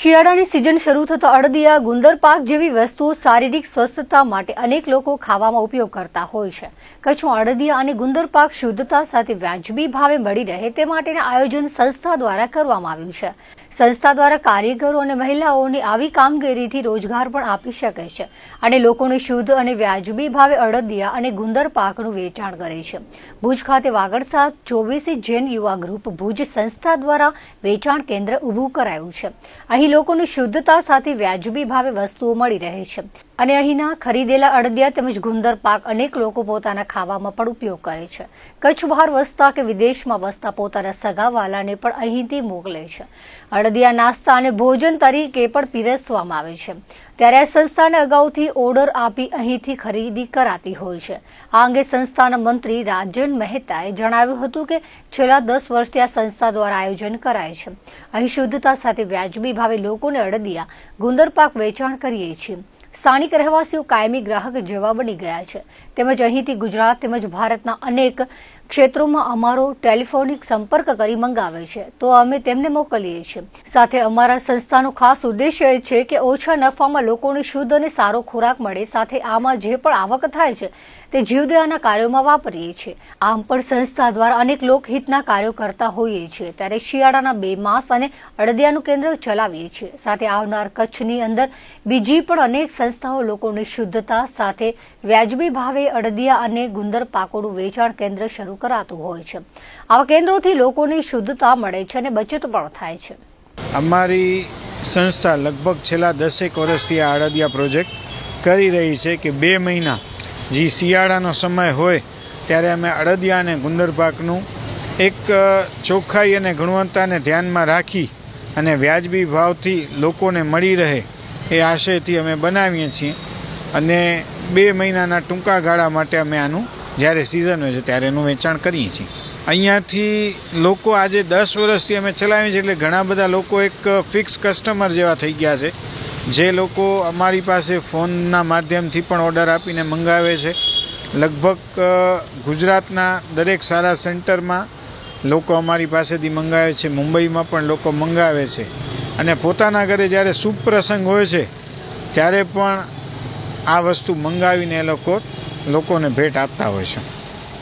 શિયાળાની સિઝન શરૂ થતા અડદિયા, ગુંદર પાક જેવી વસ્તુઓ શારીરિક સ્વસ્થતા માટે અનેક લોકો ખાવામાં ઉપયોગ કરતા હોય છે. કચ્છમાં અડદિયા અને ગુંદર પાક શુદ્ધતા સાથે વાજબી ભાવે મળી રહે તે માટેના આયોજન સંસ્થા દ્વારા કરવામાં આવ્યું છે. સંસ્થા દ્વારા કારીગરો અને મહિલાઓને આવી કામગીરીથી રોજગાર પણ આપી શકે છે અને લોકોને શુદ્ધ અને વાજબી ભાવે અડદિયા અને ગુંદર પાકનું વેચાણ કરે છે. ભુજ ખાતે વાગડ 24 જૈન યુવા ગ્રુપ ભુજ સંસ્થા દ્વારા વેચાણ કેન્દ્ર ઊભું કરાયું છે. અહીં લોકોને શુદ્ધતા સાથે વાજબી ભાવે વસ્તુઓ મળી રહે છે અને અહીંના ખરીદેલા અડદિયા તેમજ ગુંદર પાક અનેક લોકો પોતાના ખાવામાં પણ ઉપયોગ કરે છે. કચ્છ બહાર વસતા કે વિદેશમાં વસતા પોતાના સગાવાલાને પણ અહીંથી મોકલે છે. અડદિયા નાસ્તા અને ભોજન તરીકે પણ પીરસવામાં આવે છે. ત્યારે આ સંસ્થાને અગાઉથી ઓર્ડર આપી અહીંથી ખરીદી કરાતી હોય છે. આ અંગે સંસ્થાના મંત્રી રાજન મહેતાએ જણાવ્યું હતું કે છેલ્લા 10 વર્ષથી આ સંસ્થા દ્વારા આયોજન કરાય છે. અહીં શુદ્ધતા સાથે વાજબી ભાવે લોકોને અડદિયા, ગુંદર પાક વેચાણ કરીએ છીએ. સ્થાનિક રહેવાસીઓ કાયમી ગ્રાહક જેવા બની ગયા છે. તેમજ અહીંથી ગુજરાત તેમજ ભારતના અનેક ક્ષેત્રોમાં અમારો ટેલિફોનિક સંપર્ક કરી મંગાવે છે તો અમે તેમને મોકલીએ છીએ. સાથે અમારા સંસ્થાનો ખાસ ઉદ્દેશ્ય એ છે કે ઓછા નફામાં લોકોને શુદ્ધ અને સારો ખોરાક મળે. સાથે આમાં જે પણ આવક થાય છે તે જીવદયાના કાર્યોમાં વાપરીએ છીએ. આમ પણ સંસ્થા દ્વારા અનેક લોકહિતના કાર્યો કરતા હોઈએ છીએ. ત્યારે શિયાળાના 2 માસ અને અડદિયાનું કેન્દ્ર ચલાવીએ છીએ. સાથે આવનાર કચ્છની અંદર બીજી પણ અનેક સંસ્થાઓ લોકોની શુદ્ધતા સાથે વાજબી ભાવે અડદિયા અને ગુંદર પાકોનું વેચાણ કેન્દ્ર શરૂ કરાતું હોય છે. આવા કેન્દ્રોથી લોકોને શુદ્ધતા મળે છે અને બચત પણ થાય છે. અમારી સંસ્થા લગભગ છેલ્લા 10 વર્ષથી આ અડદિયા પ્રોજેક્ટ કરી રહી છે કે 2 મહિના જે શિયાળાનો સમય હોય ત્યારે અમે અડદિયા અને ગુંદર પાકનું એક ચોખ્ખાઈ અને ગુણવત્તાને ધ્યાનમાં રાખી અને વાજબી ભાવથી લોકોને મળી રહે એ આશયથી અમે બનાવીએ છીએ અને 2 મહિનાના ટૂંકા ગાળા માટે અમે આનું જ્યારે સિઝન હોય છે ત્યારે એનું વેચાણ કરીએ છીએ. અહીંયાથી લોકો આજે 10 વર્ષથી અમે ચલાવીએ છીએ એટલે ઘણા બધા લોકો એક ફિક્સ કસ્ટમર જેવા થઈ ગયા છે. જે લોકો અમારી પાસે ફોનના માધ્યમથી પણ ઓર્ડર આપીને મંગાવે છે. લગભગ ગુજરાતના દરેક સારા સેન્ટરમાં લોકો અમારી પાસેથી મંગાવે છે. મુંબઈમાં પણ લોકો મંગાવે છે અને પોતાના ઘરે જ્યારે શુભ પ્રસંગ હોય છે ત્યારે પણ આ વસ્તુ મંગાવીને એ લોકોને ભેટ આપતા હોય છે.